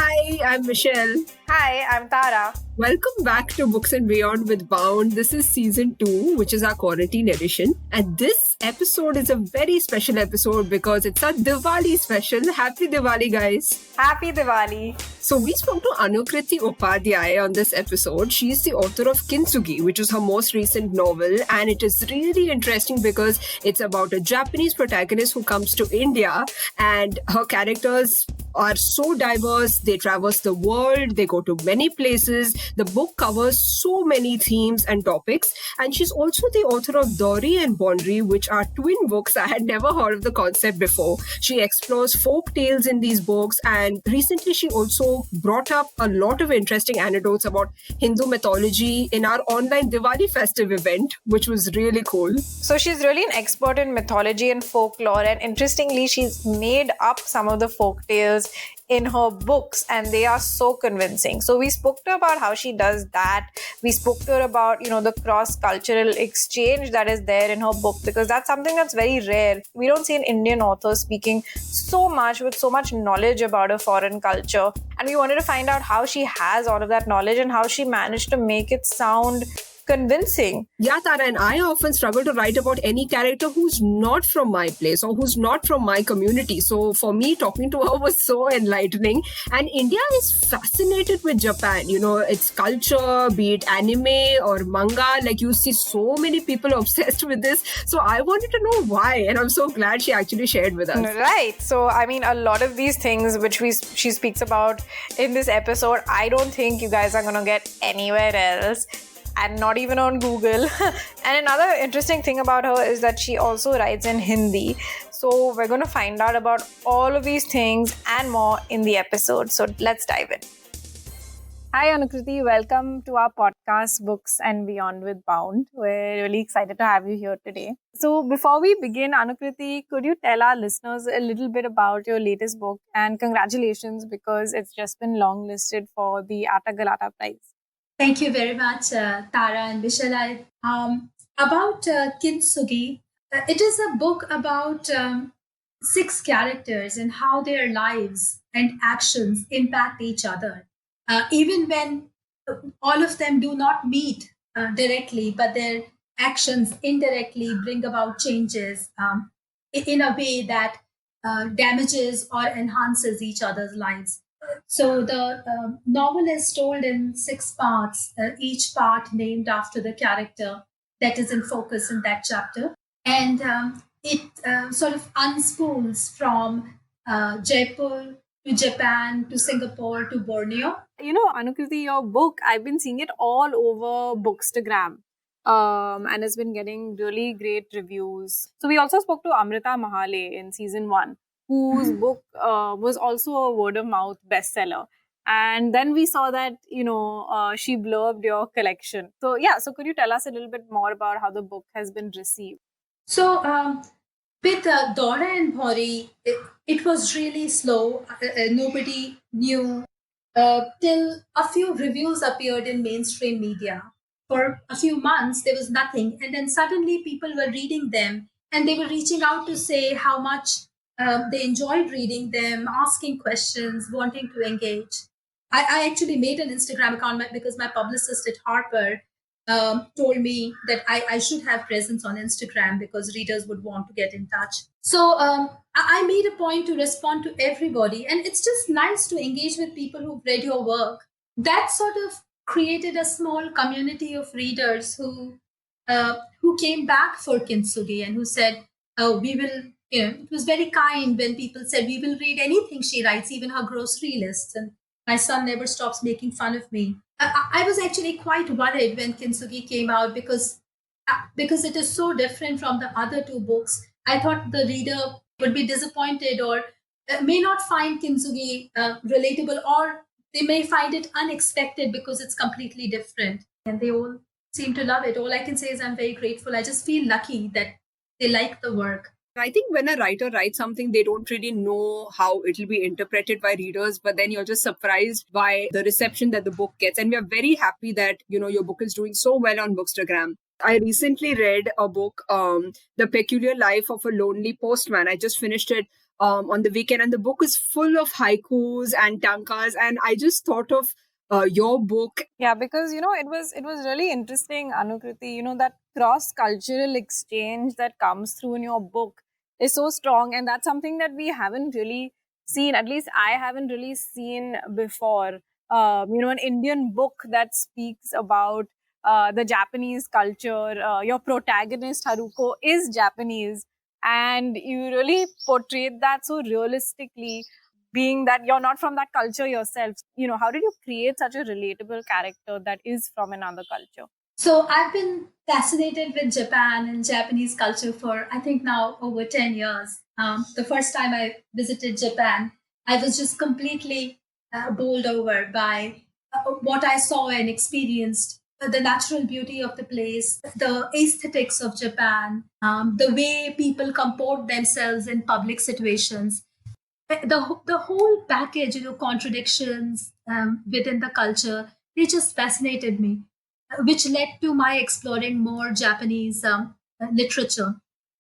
Hi, I'm Michelle. Hi, I'm Tara. Welcome back to Books and Beyond with Bound. This is season 2, which is our quarantine edition. And this episode is a very special episode because it's a Diwali special. Happy Diwali, guys. Happy Diwali. So we spoke to Anukriti Upadhyay on this episode. She's the author of Kintsugi, which is her most recent novel. And it is really interesting because it's about a Japanese protagonist who comes to India and her characters are so diverse. They traverse the world. They go to many places. The book covers so many themes and topics. And she's also the author of Dori and Bondri, which are twin books. I had never heard of the concept before. She explores folk tales in these books. And recently she also brought up a lot of interesting anecdotes about Hindu mythology in our online Diwali festive event, which was really cool. So she's really an expert in mythology and folklore, and interestingly, she's made up some of the folk tales in her books, and they are so convincing. So we spoke to her about how she does that. We spoke to her about, the cross-cultural exchange that is there in her book, because that's something that's very rare. We don't see an Indian author speaking so much with so much knowledge about a foreign culture. And we wanted to find out how she has all of that knowledge and how she managed to make it sound convincing. Yeah, Tara, and I often struggle to write about any character who's not from my place or who's not from my community. So for me, talking to her was so enlightening. And India is fascinated with Japan. Its culture, be it anime or manga, like you see so many people obsessed with this. So I wanted to know why. And I'm so glad she actually shared with us. Right. So, a lot of these things which she speaks about in this episode, I don't think you guys are going to get anywhere else. And not even on Google. And another interesting thing about her is that she also writes in Hindi. So we're going to find out about all of these things and more in the episode. So let's dive in. Hi Anukriti, welcome to our podcast Books and Beyond with Bound. We're really excited to have you here today. So before we begin, Anukriti, could you tell our listeners a little bit about your latest book? And congratulations, because it's just been longlisted for the Atta Galata Prize. Thank you very much, Tara and Michelle. About Kintsugi, it is a book about 6 characters and how their lives and actions impact each other. Even when all of them do not meet directly, but their actions indirectly bring about changes in a way that damages or enhances each other's lives. So the novel is told in 6 parts, each part named after the character that is in focus in that chapter. And it sort of unspools from Jaipur to Japan to Singapore to Borneo. Anukriti, your book, I've been seeing it all over Bookstagram. And it's been getting really great reviews. So we also spoke to Amrita Mahale in season 1. Whose book was also a word-of-mouth bestseller. And then we saw that, she blurbed your collection. So could you tell us a little bit more about how the book has been received? So with Dora and Bhori, it was really slow. Nobody knew till a few reviews appeared in mainstream media. For a few months, there was nothing. And then suddenly people were reading them and they were reaching out to say how much they enjoyed reading them, asking questions, wanting to engage. I actually made an Instagram account because my publicist at Harper told me that I should have presence on Instagram because readers would want to get in touch. So I made a point to respond to everybody. And it's just nice to engage with people who've read your work. That sort of created a small community of readers who came back for Kintsugi and who said, we will... it was very kind when people said, we will read anything she writes, even her grocery lists. And my son never stops making fun of me. I was actually quite worried when Kintsugi came out because it is so different from the other 2 books. I thought the reader would be disappointed or may not find Kintsugi relatable, or they may find it unexpected because it's completely different. And they all seem to love it. All I can say is I'm very grateful. I just feel lucky that they like the work. I think when a writer writes something, they don't really know how it'll be interpreted by readers, but then you're just surprised by the reception that the book gets. And we are very happy that, your book is doing so well on Bookstagram. I recently read a book, The Peculiar Life of a Lonely Postman. I just finished it on the weekend, and the book is full of haikus and tankas. And I just thought of your book. Yeah, because it was really interesting, Anukriti. That cross cultural exchange that comes through in your book is so strong, and that's something that we haven't really seen. At least I haven't really seen before. An Indian book that speaks about the Japanese culture. Your protagonist Haruko is Japanese, and you really portrayed that so realistically, being that you're not from that culture yourself. How did you create such a relatable character that is from another culture? So I've been fascinated with Japan and Japanese culture for, I think, now over 10 years. The first time I visited Japan, I was just completely bowled over by what I saw and experienced, the natural beauty of the place, the aesthetics of Japan, the way people comport themselves in public situations. The whole package, contradictions within the culture, they just fascinated me, which led to my exploring more Japanese literature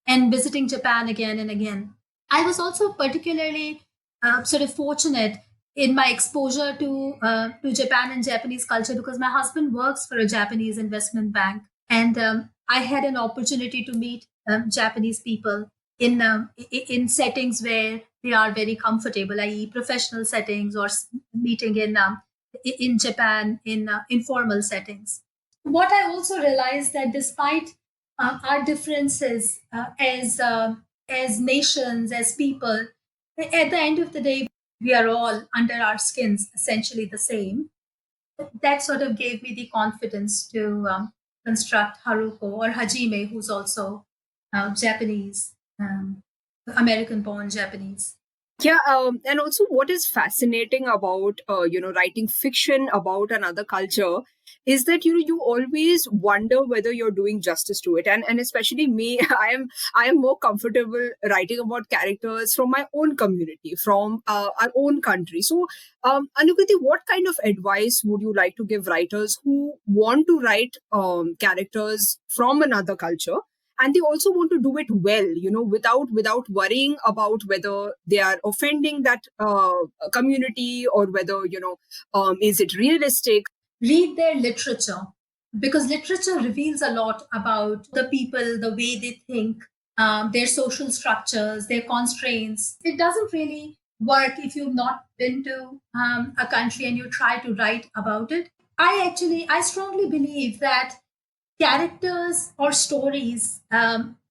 and visiting Japan again and again. I was also particularly sort of fortunate in my exposure to Japan and Japanese culture because my husband works for a Japanese investment bank, and I had an opportunity to meet Japanese people in settings where they are very comfortable, i.e., professional settings or meeting in Japan in informal settings. What I also realized that despite our differences as nations, as people, at the end of the day, we are all under our skins essentially the same. That sort of gave me the confidence to construct Haruko or Hajime, who's also Japanese, American born Japanese. Yeah, and also what is fascinating about writing fiction about another culture is that you always wonder whether you're doing justice to it, and especially me, I am more comfortable writing about characters from my own community, from our own country. So, Anukriti, what kind of advice would you like to give writers who want to write characters from another culture? And they also want to do it well, without worrying about whether they are offending that community, or whether is it realistic. Read their literature because literature reveals a lot about the people, the way they think, their social structures, their constraints. It doesn't really work if you've not been to a country and you try to write about it. I strongly believe that characters or stories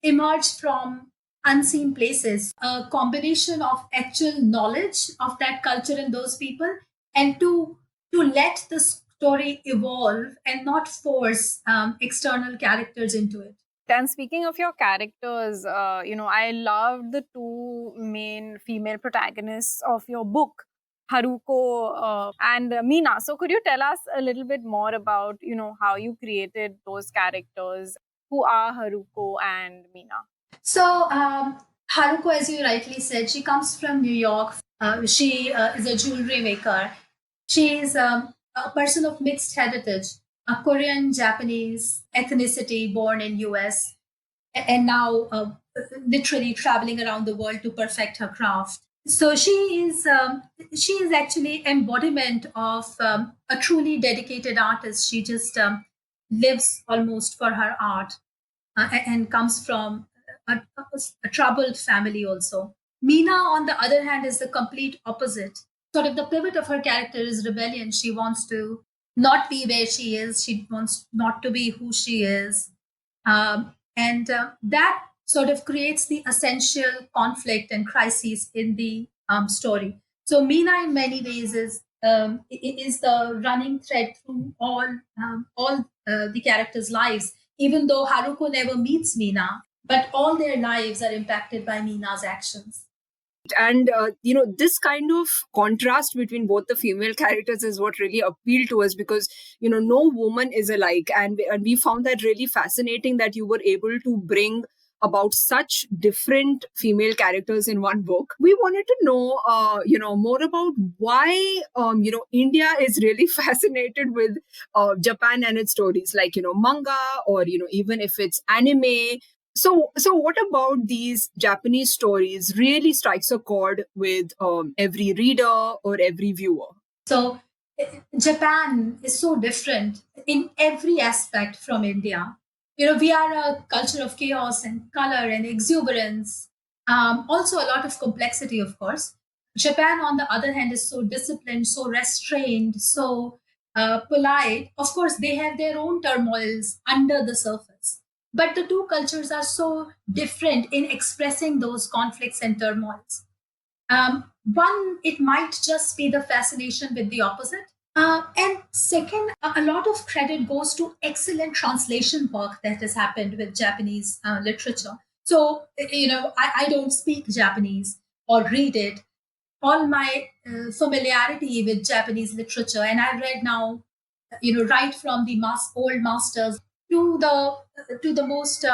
emerge from unseen places, a combination of actual knowledge of that culture and those people, and to let the story evolve and not force external characters into it. And speaking of your characters, I loved the two main female protagonists of your book, Haruko and Mina. So could you tell us a little bit more about, how you created those characters? Who are Haruko and Mina? So, Haruko, as you rightly said, she comes from New York. She is a jewelry maker. She is a person of mixed heritage, a Korean Japanese ethnicity, born in US, and now literally traveling around the world to perfect her craft. So she is actually embodiment of a truly dedicated artist. She just lives almost for her art, and comes from a troubled family also. Mina, on the other hand, is the complete opposite. Sort of the pivot of her character is rebellion. She wants to not be where she is. She wants not to be who she is. And that sort of creates the essential conflict and crises in the story. So Mina, in many ways, is the running thread through all the characters' lives. Even though Haruko never meets Mina, but all their lives are impacted by Mina's actions. And this kind of contrast between both the female characters is what really appealed to us, because no woman is alike, and we found that really fascinating, that you were able to bring about such different female characters in one book. We wanted to know, more about why, India is really fascinated with Japan and its stories, like, manga, or, even if it's anime. So what about these Japanese stories really strikes a chord with every reader or every viewer? So Japan is so different in every aspect from India. We are a culture of chaos and color and exuberance. Also, a lot of complexity, of course. Japan, on the other hand, is so disciplined, so restrained, so polite. Of course, they have their own turmoils under the surface. But the two cultures are so different in expressing those conflicts and turmoils. One, it might just be the fascination with the opposite. And second, a lot of credit goes to excellent translation work that has happened with Japanese literature. So, I don't speak Japanese or read it. All my familiarity with Japanese literature, and I've read now, right from the old masters to the most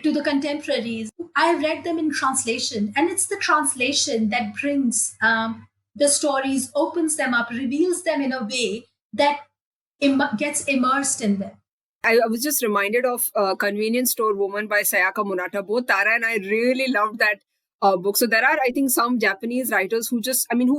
to the contemporaries. I've read them in translation, and it's the translation that brings the stories, opens them up, reveals them in a way that gets immersed in them. I was just reminded of Convenience Store Woman by Sayaka Munata. Both Tara and I really loved that book. So there are, I think, some Japanese writers who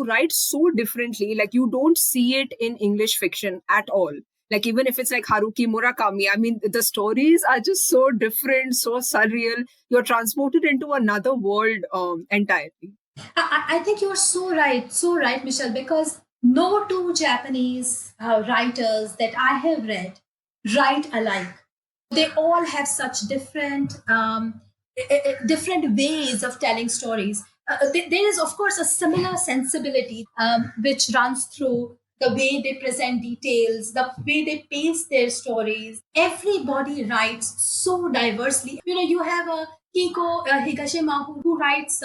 write so differently. Like, you don't see it in English fiction at all. Like, even if it's like Haruki Murakami, the stories are just so different, so surreal. You're transported into another world entirely. I think you're so right, Michelle, because no two Japanese writers that I have read write alike. They all have such different ways of telling stories. There is, of course, a similar sensibility which runs through the way they present details, the way they pace their stories. Everybody writes so diversely. You have a Kiko Higashima who writes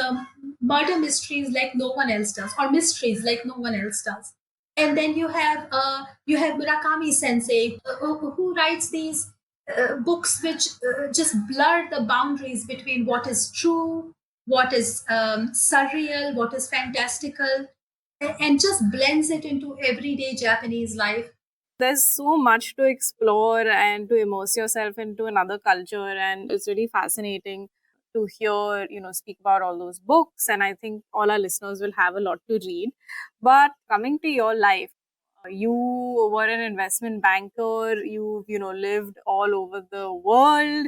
murder mysteries like no one else does, or mysteries like no one else does. And then you have Murakami Sensei who writes these books which just blur the boundaries between what is true, what is surreal, what is fantastical, and just blends it into everyday Japanese life. There's so much to explore and to immerse yourself into another culture, and it's really fascinating to hear, speak about all those books. And I think all our listeners will have a lot to read. But coming to your life, you were an investment banker. You've, lived all over the world.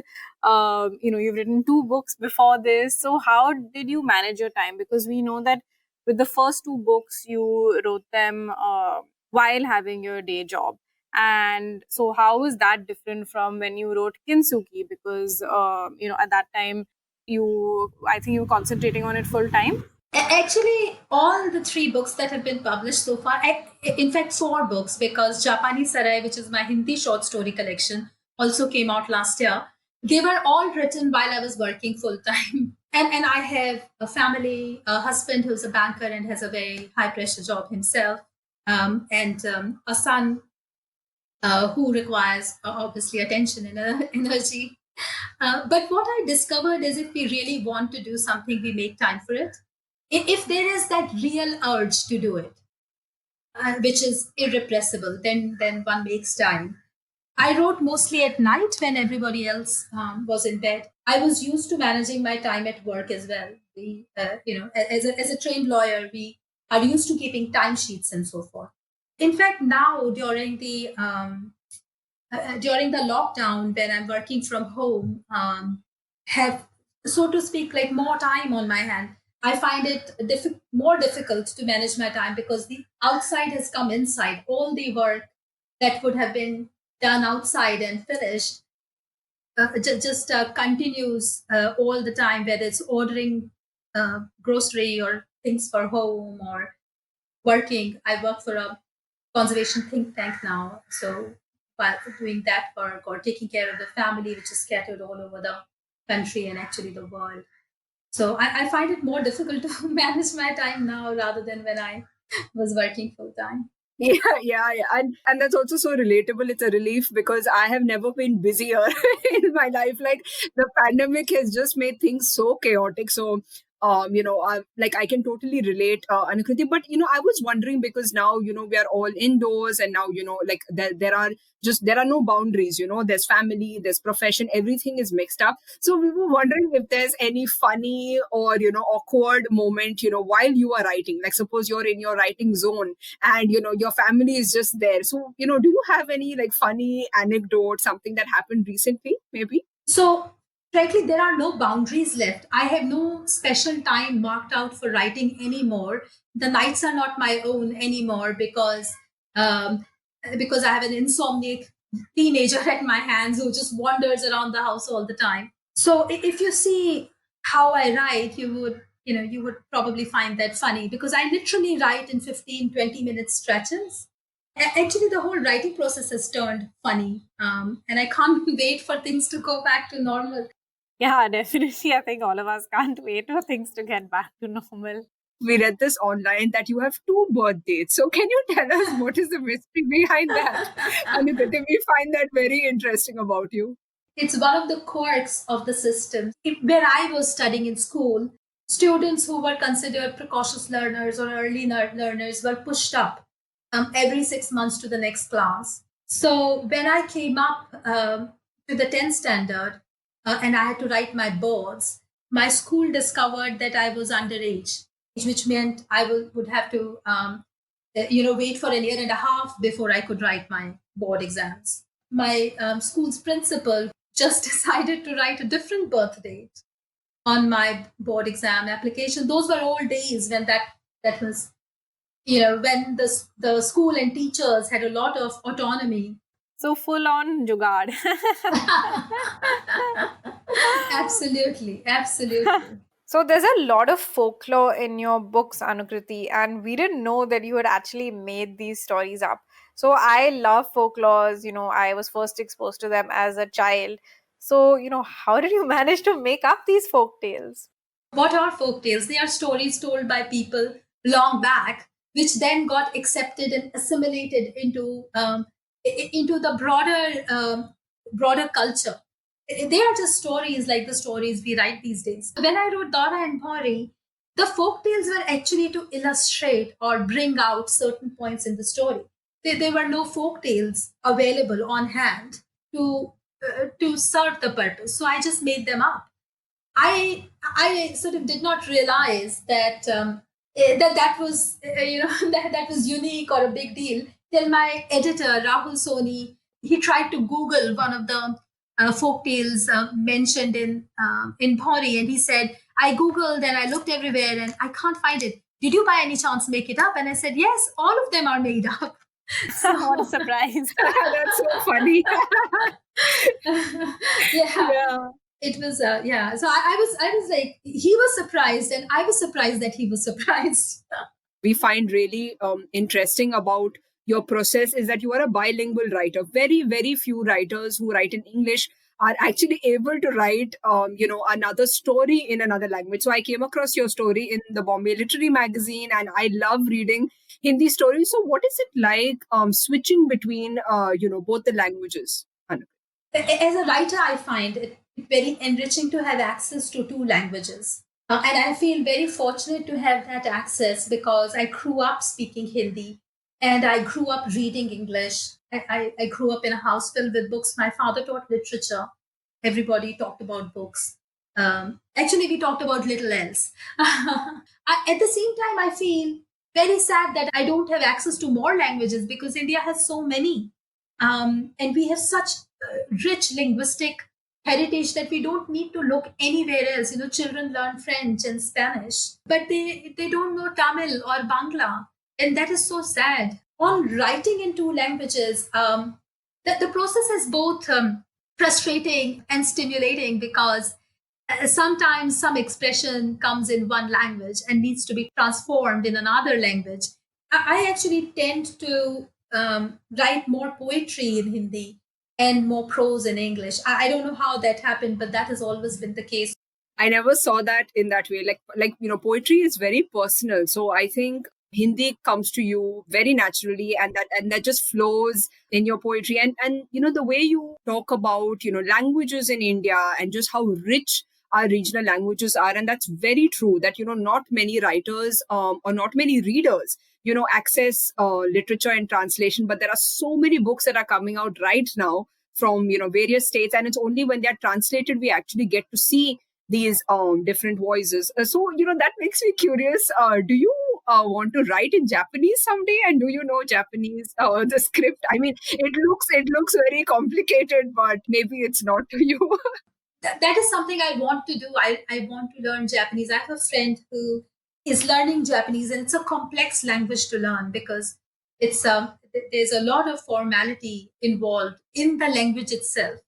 You've written 2 books before this. So how did you manage your time? Because we know that with the first 2 books, you wrote them while having your day job. And so how is that different from when you wrote Kintsugi? Because, at that time, I think you were concentrating on it full time. Actually, all the 3 books that have been published so far, in fact, 4 books, because Japani Sarai, which is my Hindi short story collection, also came out last year. They were all written while I was working full time. And I have a family, a husband who's a banker and has a very high pressure job himself, and a son who requires obviously attention and energy. But what I discovered is, if we really want to do something, we make time for it. If there is that real urge to do it, which is irrepressible, then one makes time. I wrote mostly at night when everybody else was in bed. I was used to managing my time at work as well. As a trained lawyer, we are used to keeping timesheets and so forth. In fact, now during the lockdown, when I'm working from home, have, so to speak, like more time on my hand, I find it more difficult to manage my time, because the outside has come inside. All the work that would have been done outside and finished just continues all the time, whether it's ordering grocery or things for home or working. I work for a conservation think tank now. So while doing that work or taking care of the family, which is scattered all over the country and actually the world. So I find it more difficult to manage my time now rather than when I was working full time. Yeah. And that's also so relatable. It's a relief because I have never been busier in my life. Like the pandemic has just made things so chaotic. So, like I can totally relate, Anukriti. But I was wondering because now we are all indoors, and now like there are no boundaries. There's family, there's profession, everything is mixed up. So we were wondering if there's any funny or awkward moment while you are writing. Like suppose you're in your writing zone and your family is just there. So do you have any like funny anecdote, something that happened recently maybe? So, frankly, there are no boundaries left. I have no special time marked out for writing anymore. The nights are not my own anymore um, because I have an insomniac teenager at my hands who just wanders around the house all the time. So, if you see how I write, you would probably find that funny because I literally write in 15-20 minute stretches. Actually, the whole writing process has turned funny, and I can't wait for things to go back to normal. Yeah, definitely. I think all of us can't wait for things to get back to normal. We read this online that you have two birth dates. So can you tell us what is the mystery behind that? Anukriti, we find that very interesting about you. It's one of the quirks of the system. Where I was studying in school, students who were considered precocious learners or early learners were pushed up every 6 months to the next class. So when I came up to the 10th standard and I had to write my boards, my school discovered that I was underage, which meant I would have to wait for a year and a half before I could write my board exams. My school's principal just decided to write a different birth date on my board exam application. Those were old days when that was, when the school and teachers had a lot of autonomy. So full on jugaad. Absolutely. So there's a lot of folklore in your books, Anukriti, and we didn't know that you had actually made these stories up. So I love folklores. I was first exposed to them as a child. So, how did you manage to make up these folk tales? What are folk tales? They are stories told by people long back, which then got accepted and assimilated into the broader culture. They are just stories like the stories we write these days. When I wrote Dora and Bhori, the folk tales were actually to illustrate or bring out certain points in the story. There were no folk tales available on hand to serve the purpose, so I just made them up. I sort of did not realize that that was that was unique or a big deal till my editor Rahul Soni, he tried to Google one of the folk tales mentioned in Bhori, and he said, I Googled and I looked everywhere and I can't find it. Did you by any chance make it up? And I said, yes, all of them are made up. What a surprise. That's so funny. Yeah. It was yeah. So I was like, he was surprised and I was surprised that he was surprised. We find really interesting about your process is that you are a bilingual writer. Very, very few writers who write in English are actually able to write, another story in another language. So I came across your story in the Bombay Literary Magazine, and I love reading Hindi stories. So what is it like switching between, both the languages? As a writer, I find it very enriching to have access to two languages. And I feel very fortunate to have that access because I grew up speaking Hindi and I grew up reading English. I grew up in a house filled with books. My father taught literature. Everybody talked about books. Actually, we talked about little else. At the same time, I feel very sad that I don't have access to more languages because India has so many. And we have such rich linguistic heritage that we don't need to look anywhere else. Children learn French and Spanish, but they don't know Tamil or Bangla. And that is so sad. On writing in two languages, the process is both frustrating and stimulating because sometimes some expression comes in one language and needs to be transformed in another language. I actually tend to write more poetry in Hindi and more prose in English. I don't know how that happened, but that has always been the case. I never saw that in that way. Like poetry is very personal. So I think Hindi comes to you very naturally, and that just flows in your poetry. And the way you talk about languages in India and just how rich our regional languages are, and that's very true. That not many writers or not many readers access literature and translation, but there are so many books that are coming out right now from various states, and it's only when they're translated we actually get to see these different voices. So that makes me curious. Do you want to write in Japanese someday? And do you know Japanese? The script. I mean, it looks very complicated, but maybe it's not to you. That is something I want to do. I want to learn Japanese. I have a friend who is learning Japanese, and it's a complex language to learn because there's a lot of formality involved in the language itself.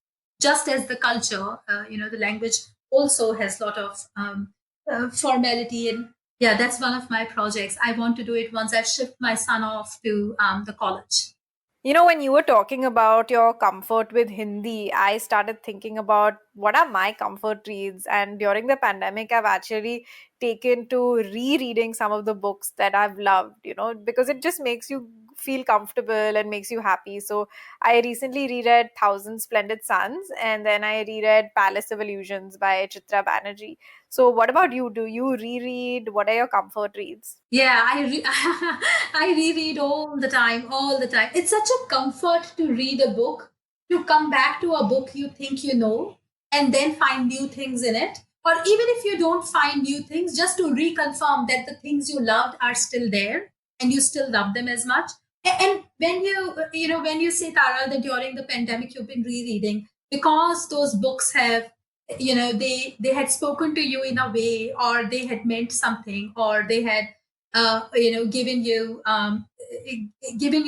Just as the culture, the language also has a lot of formality. And yeah, that's one of my projects. I want to do it once I've shipped my son off to the college. When you were talking about your comfort with Hindi, I started thinking about what are my comfort reads. And during the pandemic, I've actually taken to rereading some of the books that I've loved, because it just makes you feel comfortable and makes you happy. So I recently reread Thousand Splendid Suns, and then I reread Palace of Illusions by Chitra Banerjee. So what about you? Do you reread? What are your comfort reads? Yeah, I reread all the time, all the time. It's such a comfort to read a book, to come back to a book you think you know, and then find new things in it. Or even if you don't find new things, just to reconfirm that the things you loved are still there and you still love them as much. And when when you say, Tara, that during the pandemic you've been rereading, because those books have, they had spoken to you in a way, or they had meant something, or they had given you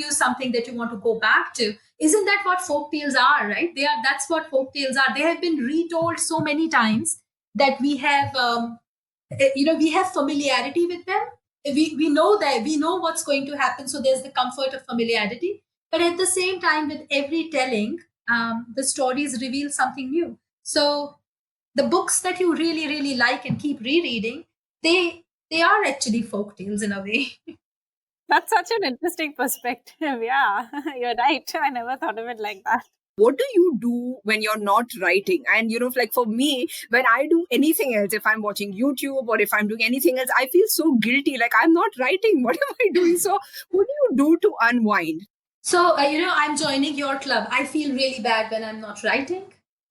something that you want to go back to. Isn't that what folk tales are, right? That's what folk tales are. They have been retold so many times that we have we have familiarity with them. We know that we know what's going to happen, so there's the comfort of familiarity. But at the same time, with every telling, the stories reveal something new. So the books that you really really like and keep rereading, they are actually folk tales in a way. That's such an interesting perspective. Yeah, you're right. I never thought of it like that. What do you do when you're not writing? And like for me, when I do anything else, if I'm watching YouTube or if I'm doing anything else, I feel so guilty, like I'm not writing. What am I doing? So what do you do to unwind? So I'm joining your club. I feel really bad when I'm not writing.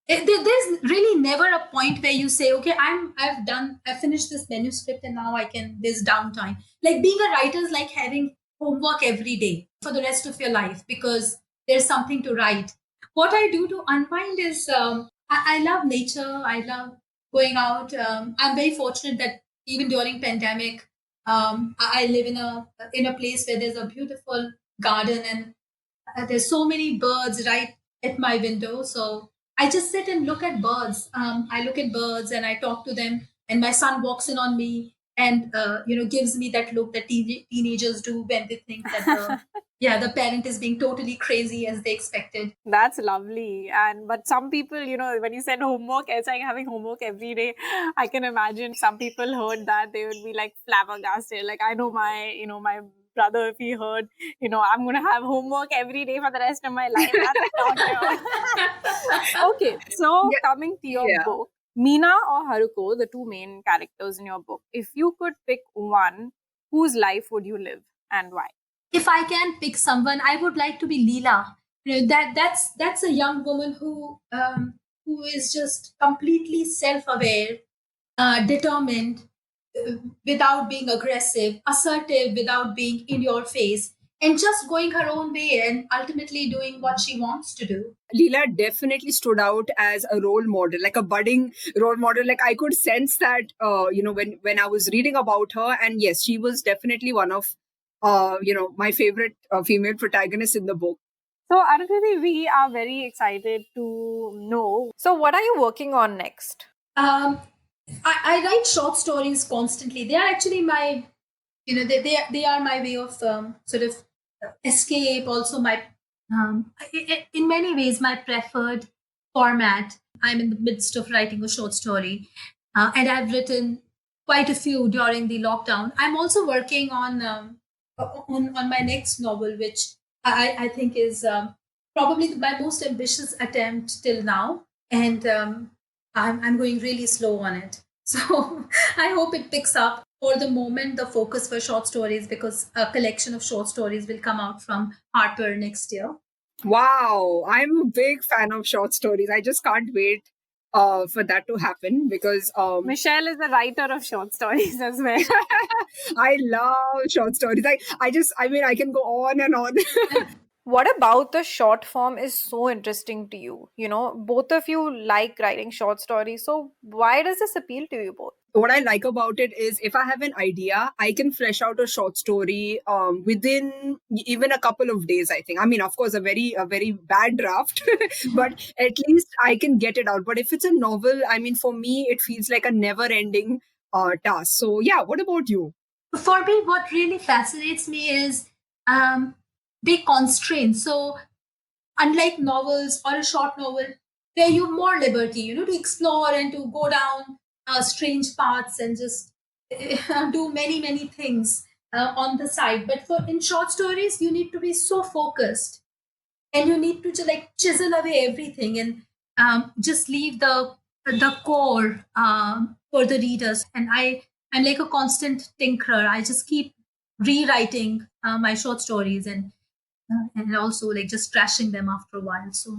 There's really never a point where you say, okay, I've finished this manuscript and now there's downtime. Like being a writer is like having homework every day for the rest of your life because there's something to write. What I do to unwind is I love nature. I love going out. I'm very fortunate that even during pandemic, I live in a place where there's a beautiful garden, and there's so many birds right at my window. So I just sit and look at birds. I look at birds and I talk to them. And my son walks in on me and gives me that look that teenagers do when they think that the parent is being totally crazy as they expected. That's lovely. But some people, when you said homework, it's like having homework every day. I can imagine some people heard that they would be like flabbergasted. Like I know my brother, if he heard, I'm going to have homework every day for the rest of my life. Okay, so coming to your book, Meena or Haruko, the two main characters in your book, if you could pick one, whose life would you live and why? If I can pick someone, I would like to be Leela. That's a young woman who is just completely self-aware, determined, without being aggressive, assertive without being in your face, and just going her own way and ultimately doing what she wants to do. Leela definitely stood out as a role model, like a budding role model. Like I could sense that, when I was reading about her. And yes, she was definitely one of, my favorite female protagonists in the book. So, Arundhati, we are very excited to know. So, what are you working on next? I write short stories constantly. They are actually my, they are my way of sort of escape. Also, my in many ways my preferred format. I'm in the midst of writing a short story, and I've written quite a few during the lockdown. I'm also working on on my next novel, which I think is probably my most ambitious attempt till now, and I'm going really slow on it. So I hope it picks up. For the moment, the focus for short stories, because a collection of short stories will come out from Harper next year. Wow, I'm a big fan of short stories. I just can't wait for that to happen because Michelle is a writer of short stories as well. I love short stories. I mean, I can go on and on. What about the short form is so interesting to you? You know, both of you like writing short stories. So why does this appeal to you both? What I like about it is if I have an idea, I can flesh out a short story within even a couple of days, I think. I mean, of course, a very bad draft, but at least I can get it out. But if it's a novel, I mean, for me, it feels like a never ending task. So, yeah, what about you? For me, what really fascinates me is the constraints. So, unlike novels or a short novel, where you have more liberty, to explore and to go down strange paths and just do many, many things on the side. But for in short stories, you need to be so focused, and you need to just like chisel away everything and just leave the core for the readers. And I'm like a constant tinkerer. I just keep rewriting my short stories and also like just trashing them after a while. So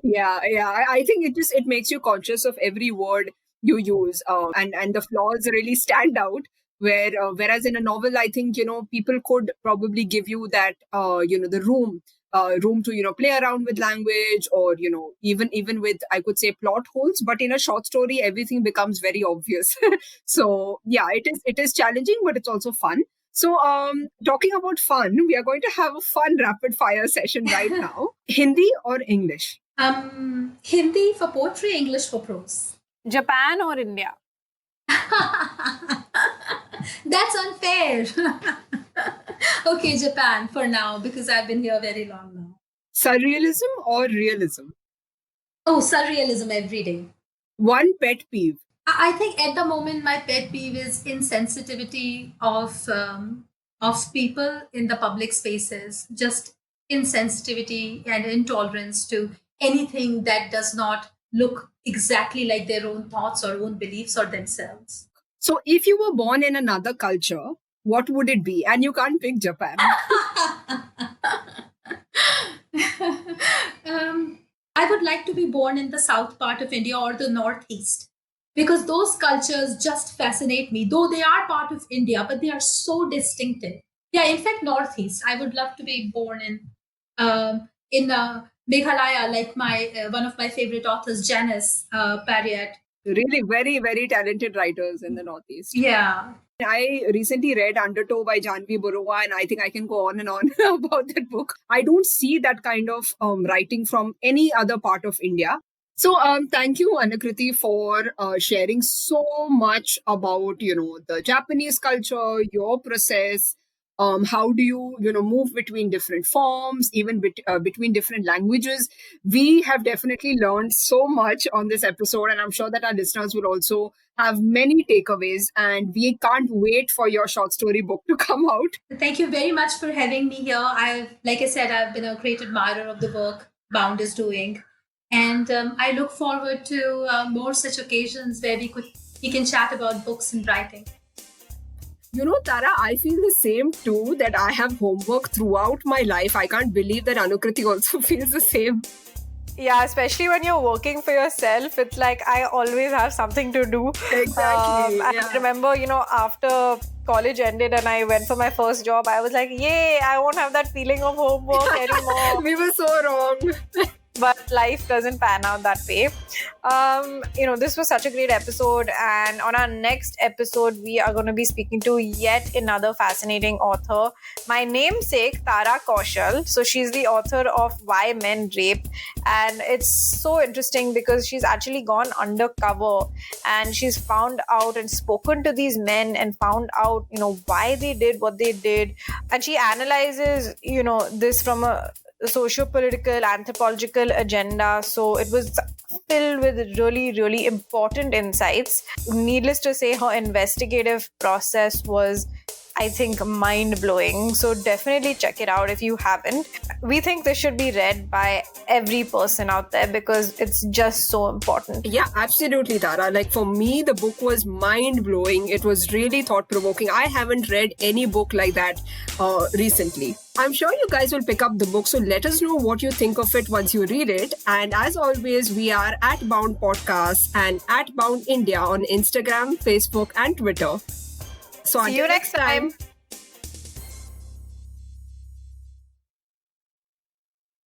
Yeah. I think it makes you conscious of every word you use, and the flaws really stand out. Whereas in a novel, I think people could probably give you that the room to play around with language, or even with, I could say, plot holes. But in a short story, everything becomes very obvious. So yeah, it is challenging, but it's also fun. So, talking about fun, we are going to have a fun rapid fire session right now. Hindi or English? Hindi for poetry, English for prose. Japan or India? That's unfair. Okay, Japan for now, because I've been here very long now. Surrealism or realism? Oh, surrealism every day. One pet peeve. I think at the moment my pet peeve is insensitivity of people in the public spaces, just insensitivity and intolerance to anything that does not look exactly like their own thoughts or own beliefs or themselves. So, if you were born in another culture, what would it be? And you can't pick Japan. I would like to be born in the south part of India or the northeast, because those cultures just fascinate me. Though they are part of India, but they are so distinctive. Yeah, in fact, northeast. I would love to be born in Meghalaya, like my one of my favorite authors, Janice Parriott. Really, very, very talented writers in the Northeast. Yeah. I recently read Undertow by Janvi Burua, and I think I can go on and on about that book. I don't see that kind of writing from any other part of India. So, thank you, Anakriti, for sharing so much about, the Japanese culture, your process. How do you, move between different forms, even between different languages? We have definitely learned so much on this episode, and I'm sure that our listeners will also have many takeaways. And we can't wait for your short story book to come out. Thank you very much for having me here. Like I said, I've been a great admirer of the work Bound is doing. And I look forward to more such occasions where we can chat about books and writing. Tara, I feel the same too, that I have homework throughout my life. I can't believe that Anukriti also feels the same. Yeah, especially when you're working for yourself, it's like I always have something to do. Exactly. I remember, after college ended and I went for my first job, I was like, yay, I won't have that feeling of homework anymore. We were so wrong. But life doesn't pan out that way. This was such a great episode, and on our next episode we are going to be speaking to yet another fascinating author, my namesake Tara Kaushal. So she's the author of Why Men Rape, and it's so interesting because she's actually gone undercover and she's found out and spoken to these men and found out why they did what they did, and she analyzes this from a socio-political, anthropological agenda. So it was filled with really, really important insights. Needless to say, her investigative process was I think, mind-blowing. So definitely check it out if you haven't. We think this should be read by every person out there because it's just so important. Yeah, absolutely, Tara. Like for me, the book was mind-blowing. It was really thought-provoking. I haven't read any book like that recently. I'm sure you guys will pick up the book, so let us know what you think of it once you read it. And as always, we are at Bound Podcasts and at Bound India on Instagram, Facebook, and Twitter. So See you next time.